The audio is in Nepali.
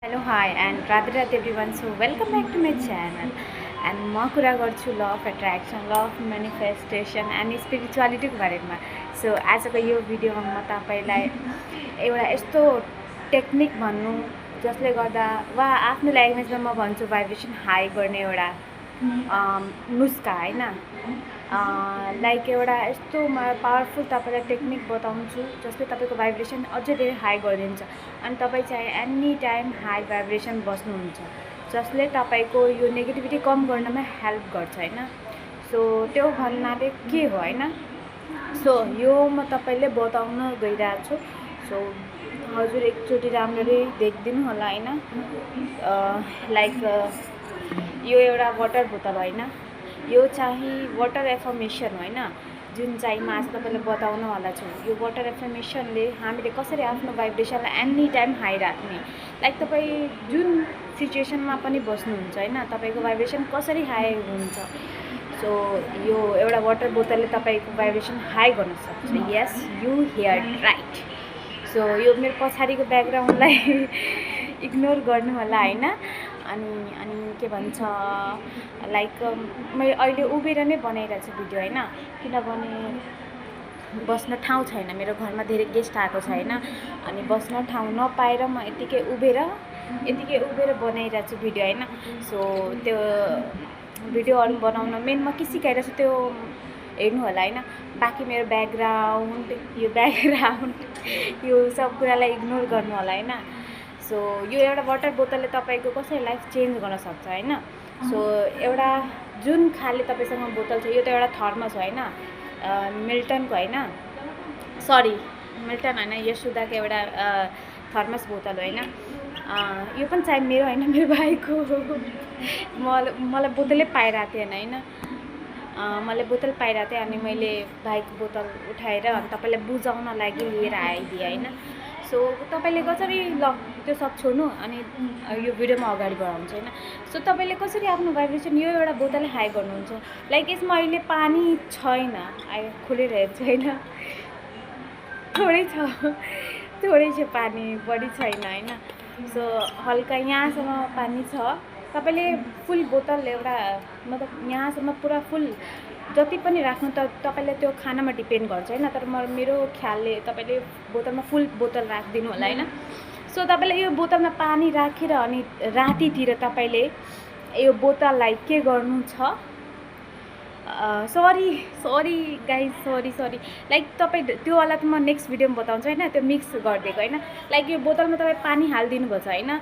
Hello, hi, and Radhe Radhe everyone. So, welcome back to my channel. And म कुरा गर्छु law of attraction, law of manifestation and स्पिरिचुअलिटीको बारेमा. सो आजको यो भिडियोमा म तपाईँलाई एउटा यस्तो टेक्निक भन्नु जसले गर्दा वा आफ्नो ल्याङ्ग्वेजमा म भन्छु भाइब्रेसन हाई गर्ने एउटा नुस्खा होइन. लाइक एउटा यस्तो पावरफुल तपाईँलाई टेक्निक बताउँछु जसले तपाईँको भाइब्रेसन अझै धेरै हाई गरिदिन्छ अनि तपाईँ चाहिँ एनी टाइम हाई भाइब्रेसन बस्नुहुन्छ जसले तपाईँको यो नेगेटिभिटी कम गर्नमा हेल्प गर्छ होइन. सो त्यो भन्नाले के हो होइन. सो यो म तपाईँले बताउन गइरहेको छु. सो हजुर एकचोटि राम्ररी देखिदिनु होला होइन. लाइक यो एउटा वाटर बोतल होइन, यो चाहिँ वाटर एफर्मेसन होइन, जुन चाहिँ म आज तपाईँलाई बताउनवाला छु. यो वाटर एफर्मेसनले हामीले कसरी आफ्नो भाइब्रेसनलाई एनी टाइम हाई राख्ने, लाइक तपाईँ जुन सिचुएसनमा पनि बस्नुहुन्छ होइन, तपाईँको भाइब्रेसन कसरी हाई हुन्छ. सो यो एउटा वाटर बोतलले तपाईँको भाइब्रेसन हाई गर्न सक्छ. यस, यु हियर राइट. सो यो मेरो पछाडिको ब्याकग्राउन्डलाई इग्नोर गर्नु होला होइन. अनि के भन्छ, लाइक मैले अहिले उभिएर नै बनाइरहेको छु भिडियो होइन, किनभने बस्न ठाउँ छैन. मेरो घरमा धेरै गेस्ट आएको छ होइन, अनि बस्न ठाउँ नपाएर म यतिकै उभिएर बनाइरहेको छु भिडियो होइन. सो त्यो भिडियोहरू बनाउन मेन म के सिकाइरहेको छु त्यो हेर्नु होला होइन. बाँकी मेरो ब्याकग्राउन्ड यो सब कुरालाई इग्नोर गर्नु होला होइन. सो यो एउटा वाटर बोतलले तपाईँको कसरी लाइफ चेन्ज गर्न सक्छ होइन. सो एउटा जुन खाले तपाईँसँग बोतल छ, यो त एउटा थर्मस हो होइन, मिल्टनको होइन, सरी मिल्टन होइन, यशोदाको एउटा थर्मस बोतल हो होइन. यो पनि चाहिँ मेरो होइन, मेरो भाइको. मलाई बोतलै पाइरहेको थिएन होइन, मैले बोतल पाइरहेको थिएँ अनि मैले भाइको बोतल उठाएर अनि तपाईँलाई बुझाउन लागि लिएर आइदिएँ होइन. सो तपाईँले कसरी ल त्यो सब छोड्नु अनि यो भिडियोमा अगाडि बढाउँछ होइन. सो तपाईँले कसरी आफ्नो भाइब्रेसन यो एउटा बोतलले हाई गर्नुहुन्छ. लाइक यसमा अहिले पानी छैन, खोलेर हेर्छु होइन, थोरै छ पानी, बढी छैन होइन. सो हल्का यहाँसम्म पानी छ. तपाईँले फुल बोतल एउटा मतलब यहाँसम्म पुरा फुल जति पनि राख्नु त तपाईँले त्यो खानामा डिपेन्ड गर्छ होइन. तर मेरो ख्यालले तपाईँले बोतलमा फुल बोतल राखिदिनु होला होइन. सो तपाईँले यो बोतलमा पानी राखेर अनि रातितिर तपाईँले यो बोतललाई के गर्नु छ, सरी गाइज, सरी लाइक तपाईँ त्योवाला त म नेक्स्ट भिडियोमा बताउँछु होइन, त्यो मिक्स गरिदिएको होइन. लाइक यो बोतलमा तपाईँ पानी हालिदिनु भएको छ होइन,